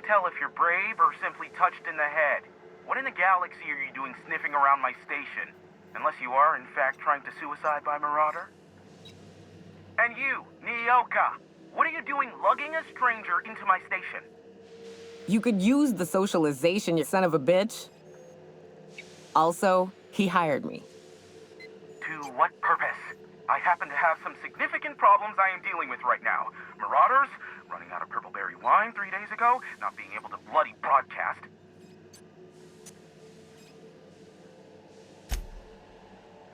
tell if you're brave or simply touched in the head. What in the galaxy are you doing sniffing around my station? Unless you are, in fact, trying to suicide by Marauder? And you, Nyoka, what are you doing lugging a stranger into my station? You could use the socialization, you son of a bitch. Also, he hired me. To what purpose? I happen to have some significant problems I am dealing with right now. Marauders, running out of purple-berry wine 3 days ago, not being able to bloody broadcast.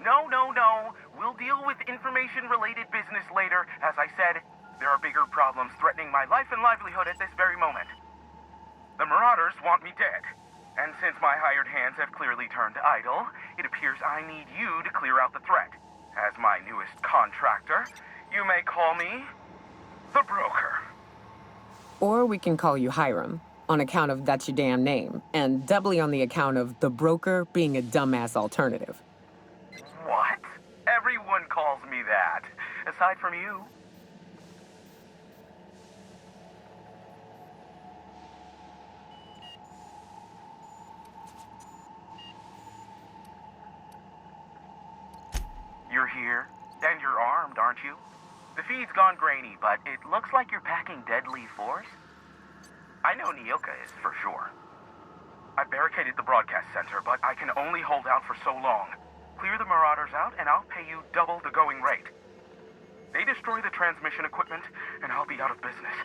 No. We'll deal with information-related business later. As I said, there are bigger problems threatening my life and livelihood at this very moment. The Marauders want me dead. And since my hired hands have clearly turned idle, it appears I need you to clear out the threat. As my newest contractor, you may call me the Broker. Or we can call you Hiram, on account of that's your damn name, and doubly on the account of the Broker being a dumbass alternative. What? Everyone calls me that. Aside from you. You're here, and you're armed, aren't you? The feed's gone grainy, but it looks like you're packing deadly force. I know Nyoka is, for sure. I barricaded the broadcast center, but I can only hold out for so long. Clear the Marauders out, and I'll pay you double the going rate. They destroy the transmission equipment, and I'll be out of business.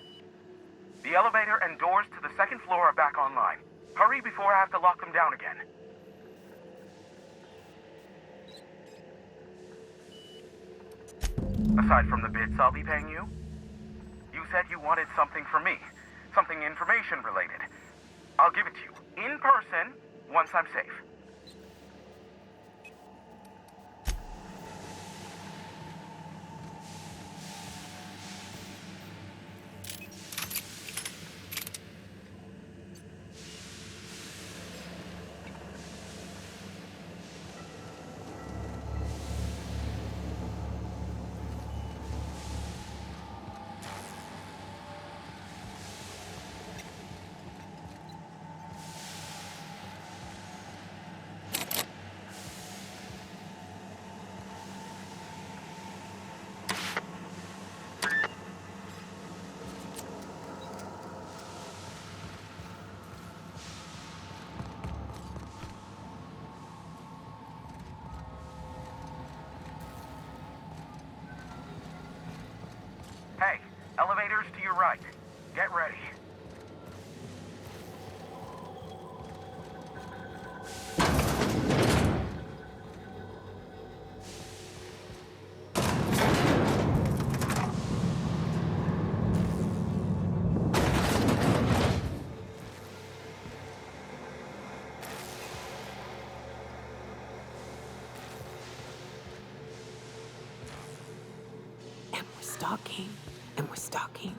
The elevator and doors to the second floor are back online. Hurry before I have to lock them down again. Aside from the bits I'll be paying you, you said you wanted something from me. Something information related. I'll give it to you, in person, once I'm safe. Hey, elevators to your right. Get ready. And we're stalking.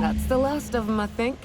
That's the last of them, I think.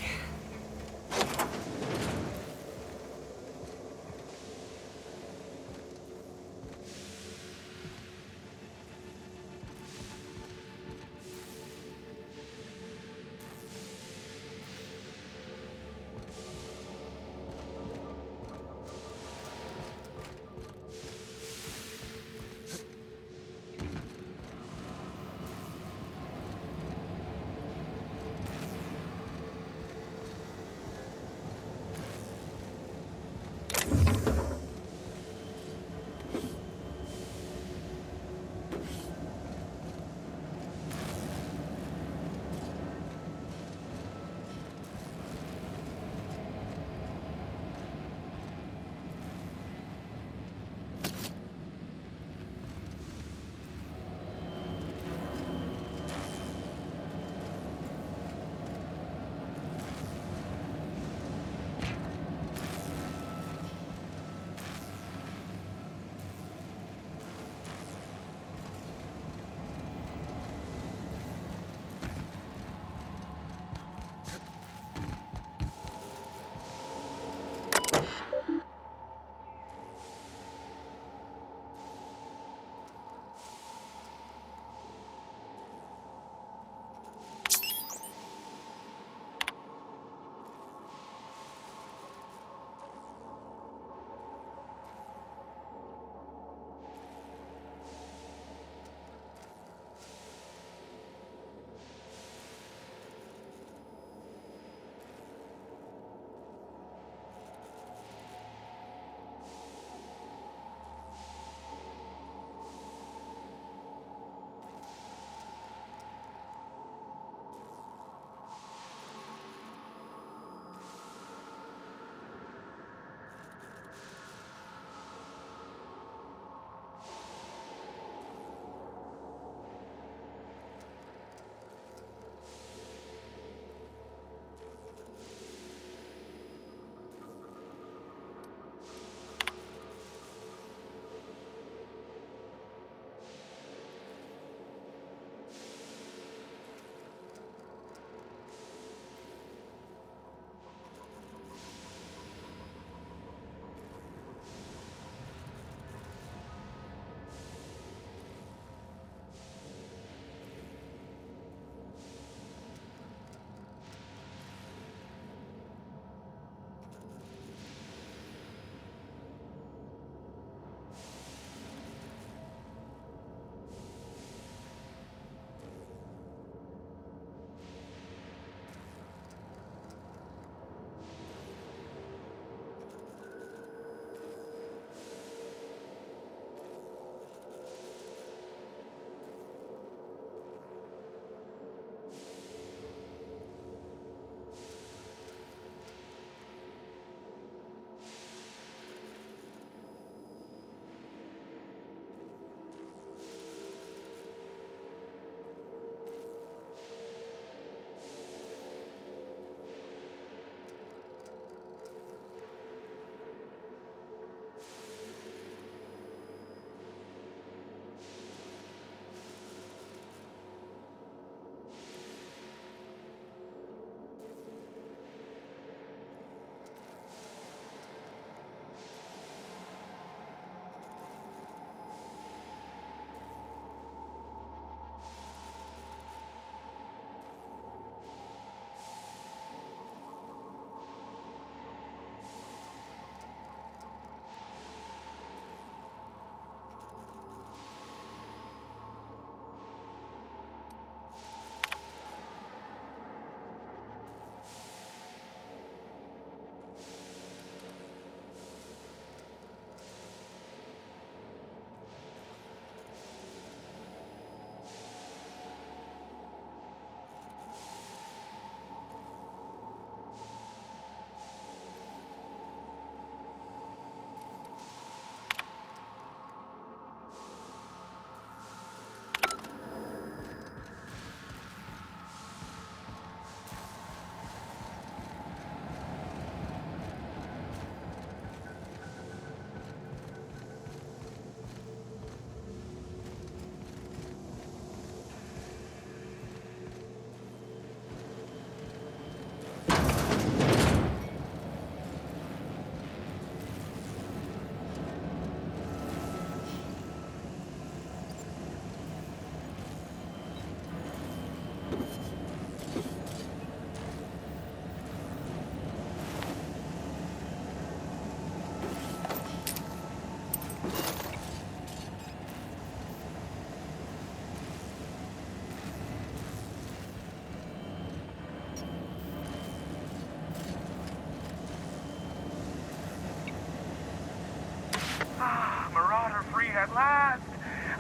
Marauder free at last.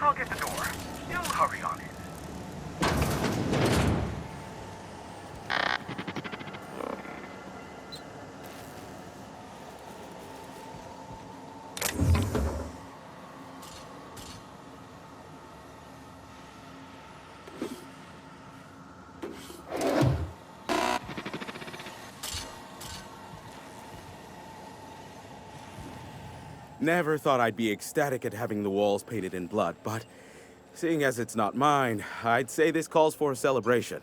I'll get the door. You'll hurry on it. Never thought I'd be ecstatic at having the walls painted in blood, but seeing as it's not mine, I'd say this calls for a celebration.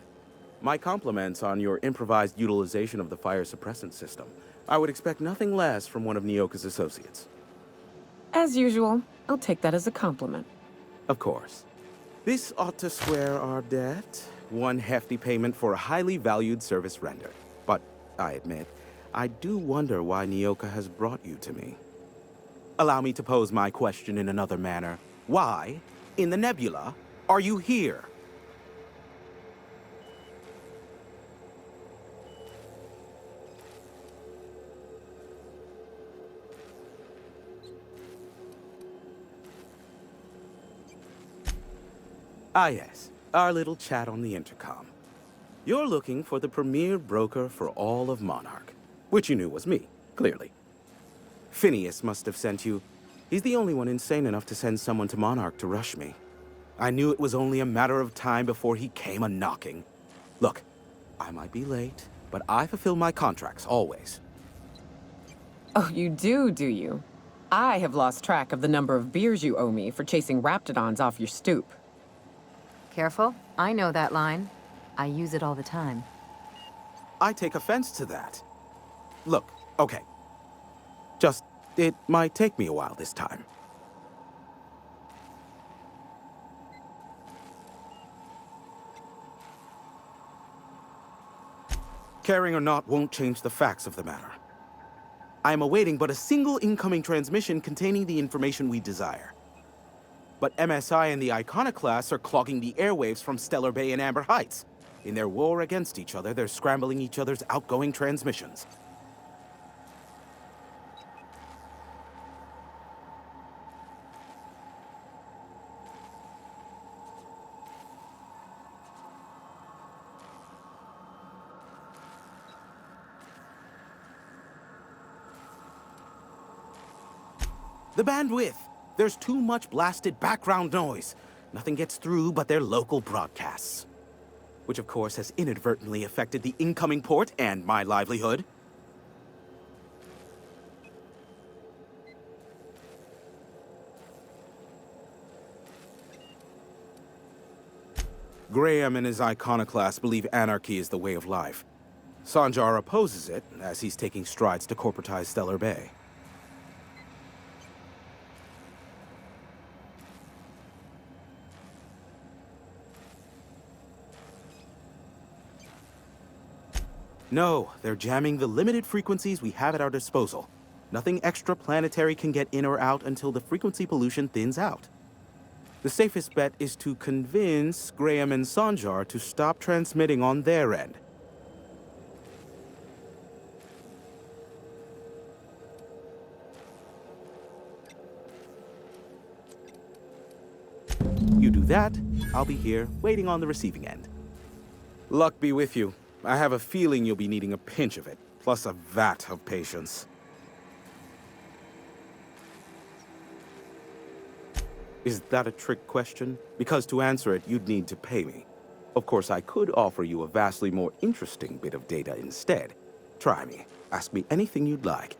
My compliments on your improvised utilization of the fire suppressant system. I would expect nothing less from one of Nyoka's associates. As usual, I'll take that as a compliment. Of course. This ought to square our debt. One hefty payment for a highly valued service rendered. But, I admit, I do wonder why Nyoka has brought you to me. Allow me to pose my question in another manner. Why, in the nebula, are you here? Ah yes, our little chat on the intercom. You're looking for the premier broker for all of Monarch, which you knew was me, clearly. Phineas must have sent you. He's the only one insane enough to send someone to Monarch to rush me. I knew it was only a matter of time before he came a-knocking. Look, I might be late, but I fulfill my contracts, always. Oh, you do you? I have lost track of the number of beers you owe me for chasing Raptidons off your stoop. Careful, I know that line. I use it all the time. I take offense to that. Look, okay. It might take me a while this time. Caring or not won't change the facts of the matter. I am awaiting but a single incoming transmission containing the information we desire. But MSI and the Iconoclasts are clogging the airwaves from Stellar Bay and Amber Heights. In their war against each other, they're scrambling each other's outgoing transmissions. The bandwidth! There's too much blasted background noise. Nothing gets through but their local broadcasts. Which of course has inadvertently affected the incoming port and my livelihood. Graham and his Iconoclasts believe anarchy is the way of life. Sanjar opposes it, as he's taking strides to corporatize Stellar Bay. No, they're jamming the limited frequencies we have at our disposal. Nothing extraplanetary can get in or out until the frequency pollution thins out. The safest bet is to convince Graham and Sanjar to stop transmitting on their end. You do that, I'll be here, waiting on the receiving end. Luck be with you. I have a feeling you'll be needing a pinch of it, plus a vat of patience. Is that a trick question? Because to answer it, you'd need to pay me. Of course, I could offer you a vastly more interesting bit of data instead. Try me. Ask me anything you'd like.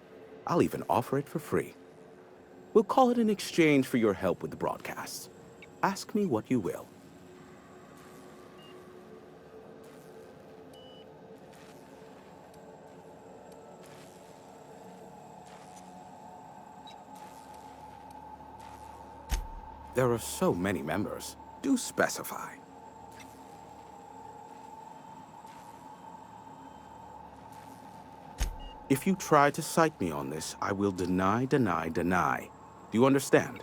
I'll even offer it for free. We'll call it an exchange for your help with the broadcasts. Ask me what you will. There are so many members. Do specify. If you try to cite me on this, I will deny. Do you understand?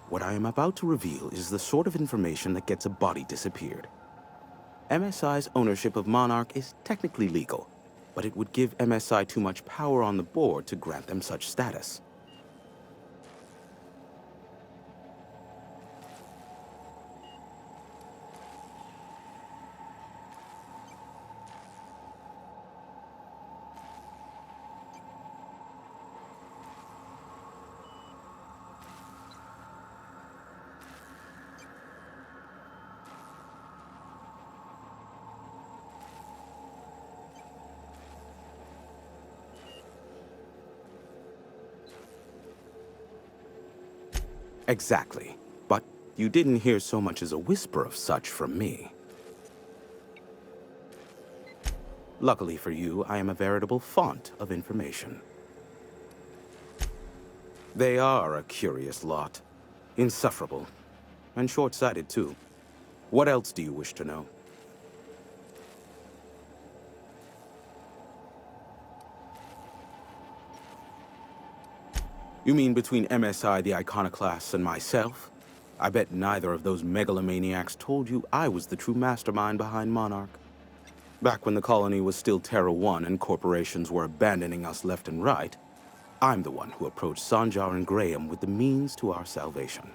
What I am about to reveal is the sort of information that gets a body disappeared. MSI's ownership of Monarch is technically legal, but it would give MSI too much power on the board to grant them such status. Exactly. But you didn't hear so much as a whisper of such from me. Luckily for you, I am a veritable font of information. They are a curious lot. Insufferable. And short-sighted, too. What else do you wish to know? You mean between MSI the Iconoclasts and myself? I bet neither of those megalomaniacs told you I was the true mastermind behind Monarch. Back when the colony was still Terra 1 and corporations were abandoning us left and right, I'm the one who approached Sanjar and Graham with the means to our salvation.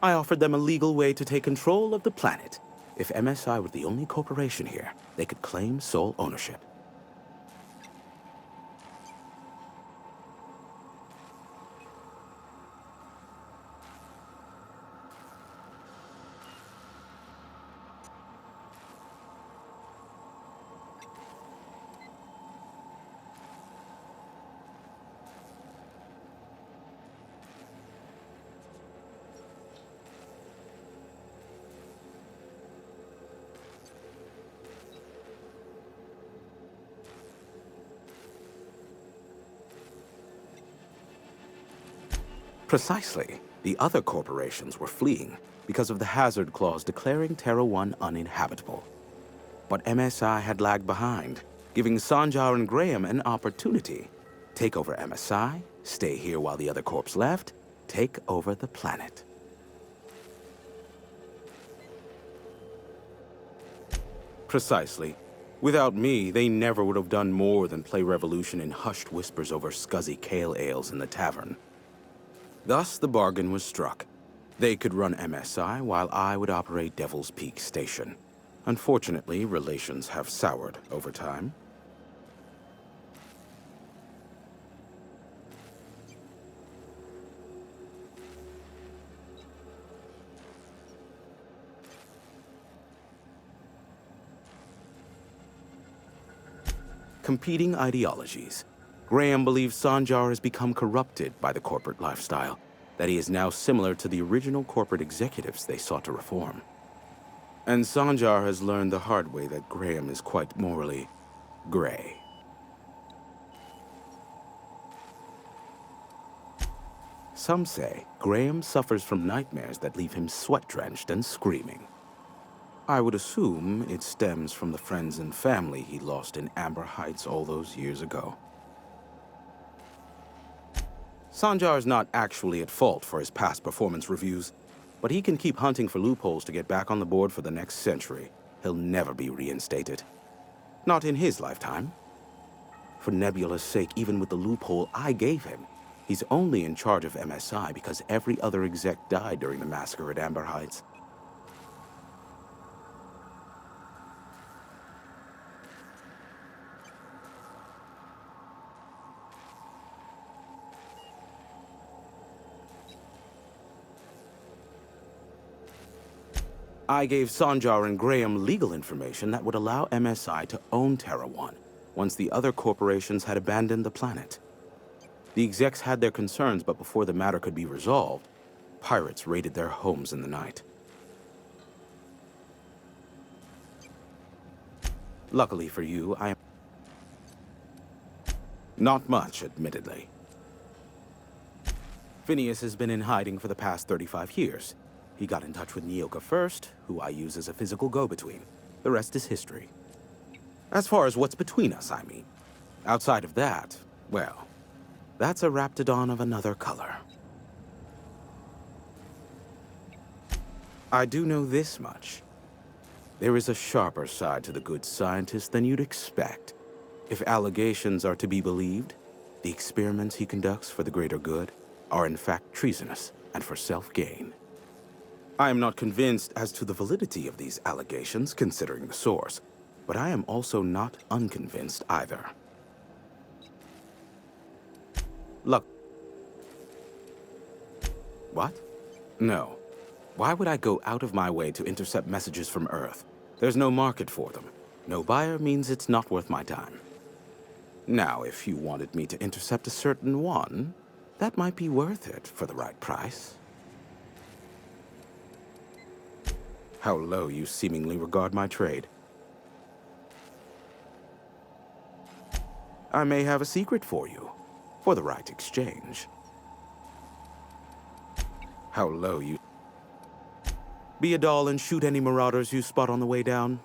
I offered them a legal way to take control of the planet. If MSI were the only corporation here, they could claim sole ownership. Precisely. The other corporations were fleeing because of the hazard clause declaring Terra 1 uninhabitable. But MSI had lagged behind, giving Sanjar and Graham an opportunity. Take over MSI, stay here while the other corps left, take over the planet. Precisely. Without me, they never would have done more than play Revolution in hushed whispers over scuzzy kale ales in the tavern. Thus, the bargain was struck. They could run MSI while I would operate Devil's Peak Station. Unfortunately, relations have soured over time. Competing ideologies. Graham believes Sanjar has become corrupted by the corporate lifestyle, that he is now similar to the original corporate executives they sought to reform. And Sanjar has learned the hard way that Graham is quite morally gray. Some say Graham suffers from nightmares that leave him sweat-drenched and screaming. I would assume it stems from the friends and family he lost in Amber Heights all those years ago. Sanjar's not actually at fault for his past performance reviews, but he can keep hunting for loopholes to get back on the board for the next century. He'll never be reinstated. Not in his lifetime. For Nebula's sake, even with the loophole I gave him, he's only in charge of MSI because every other exec died during the massacre at Amber Heights. I gave Sanjar and Graham legal information that would allow MSI to own Terra 1 once the other corporations had abandoned the planet. The execs had their concerns, but before the matter could be resolved, pirates raided their homes in the night. Luckily for you, I am... Not much, admittedly. Phineas has been in hiding for the past 35 years. He got in touch with Nyoka first, who I use as a physical go-between. The rest is history. As far as what's between us, I mean. Outside of that, well, that's a Raptidon of another color. I do know this much. There is a sharper side to the good scientist than you'd expect. If allegations are to be believed, the experiments he conducts for the greater good are in fact treasonous and for self-gain. I am not convinced as to the validity of these allegations, considering the source, but I am also not unconvinced either. Look. What? No. Why would I go out of my way to intercept messages from Earth? There's no market for them. No buyer means it's not worth my time. Now, if you wanted me to intercept a certain one, that might be worth it for the right price. How low you seemingly regard my trade. I may have a secret for you, for the right exchange. How low you... Be a doll and shoot any marauders you spot on the way down.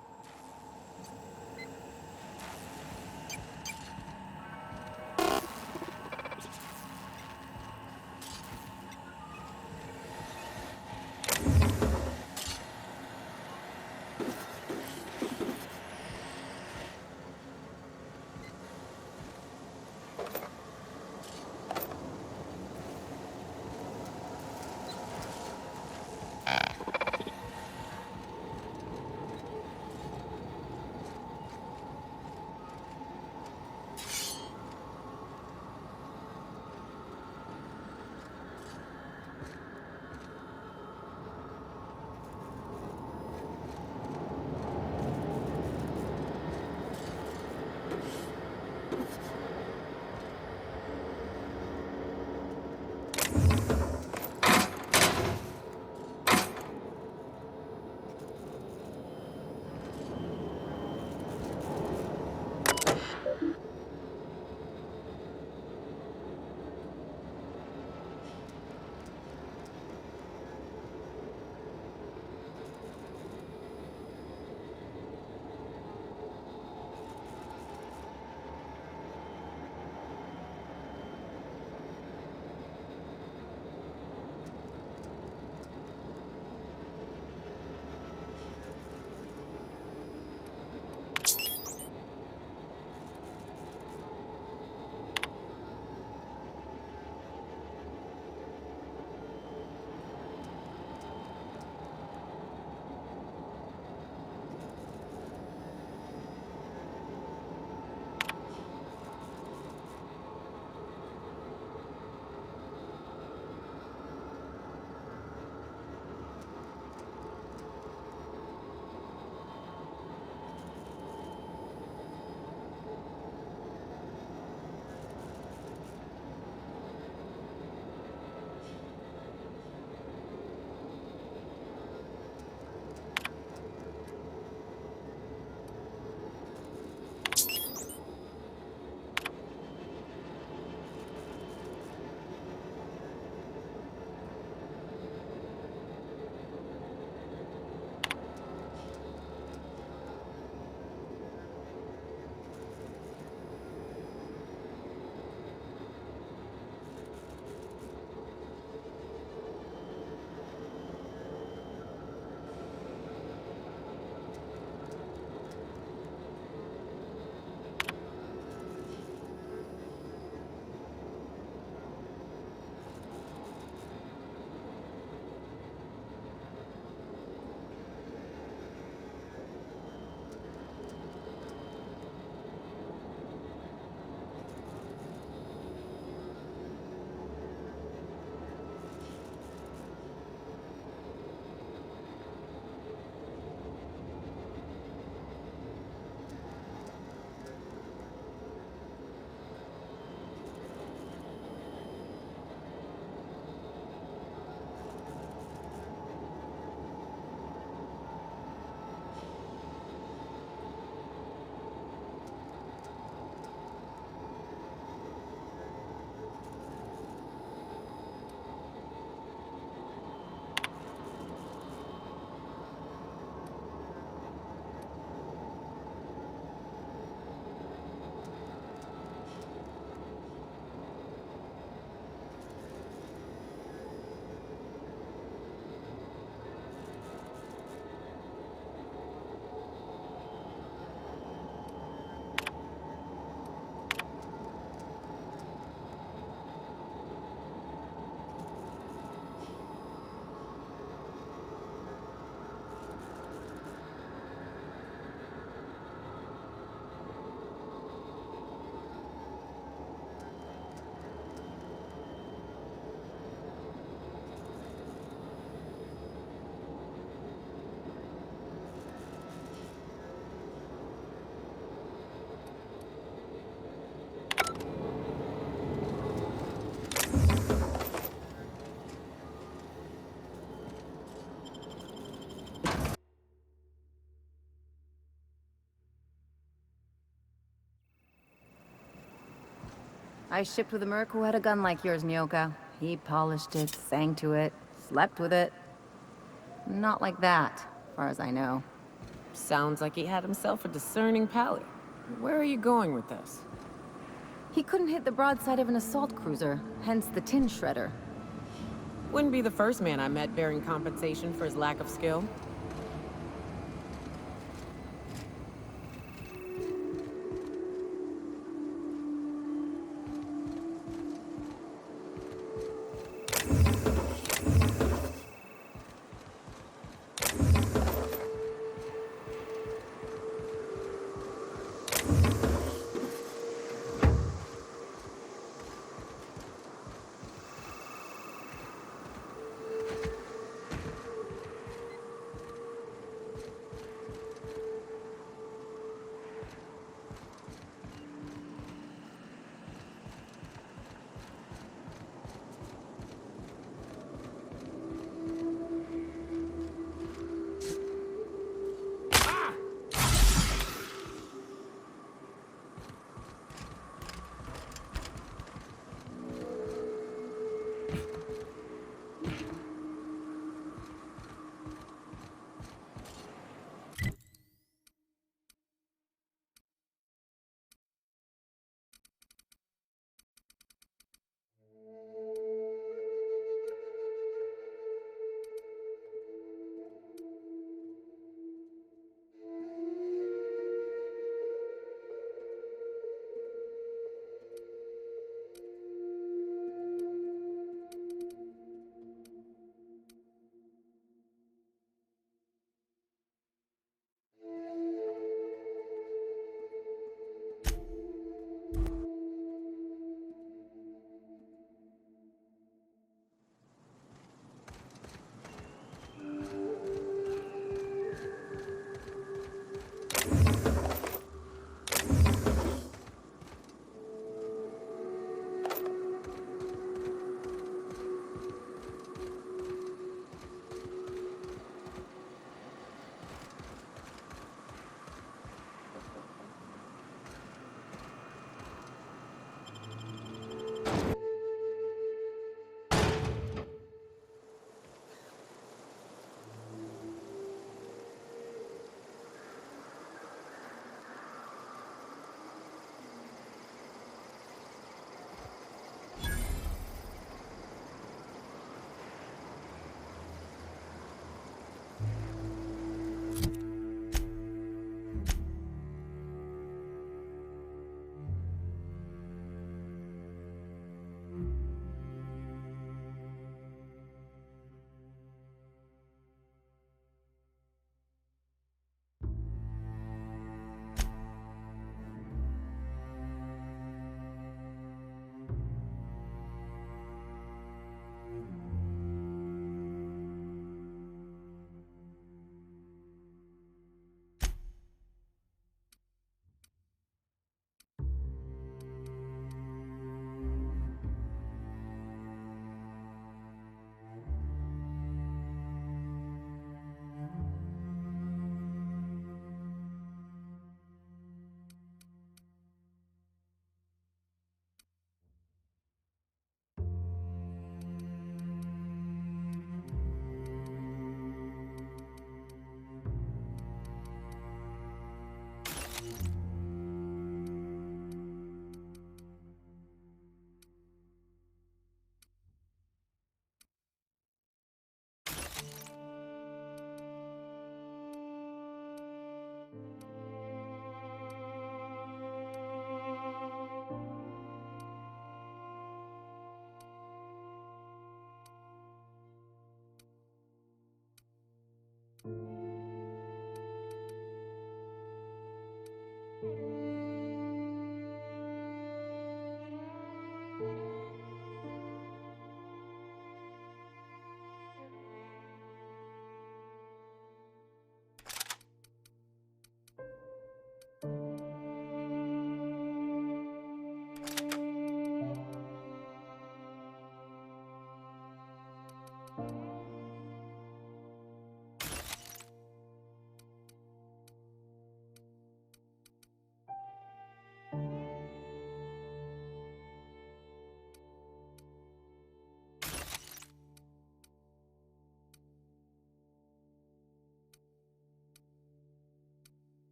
I shipped with a merc who had a gun like yours, Nyoka. He polished it, sang to it, slept with it. Not like that, as far as I know. Sounds like he had himself a discerning palate. Where are you going with this? He couldn't hit the broadside of an assault cruiser, hence the tin shredder. Wouldn't be the first man I met bearing compensation for his lack of skill.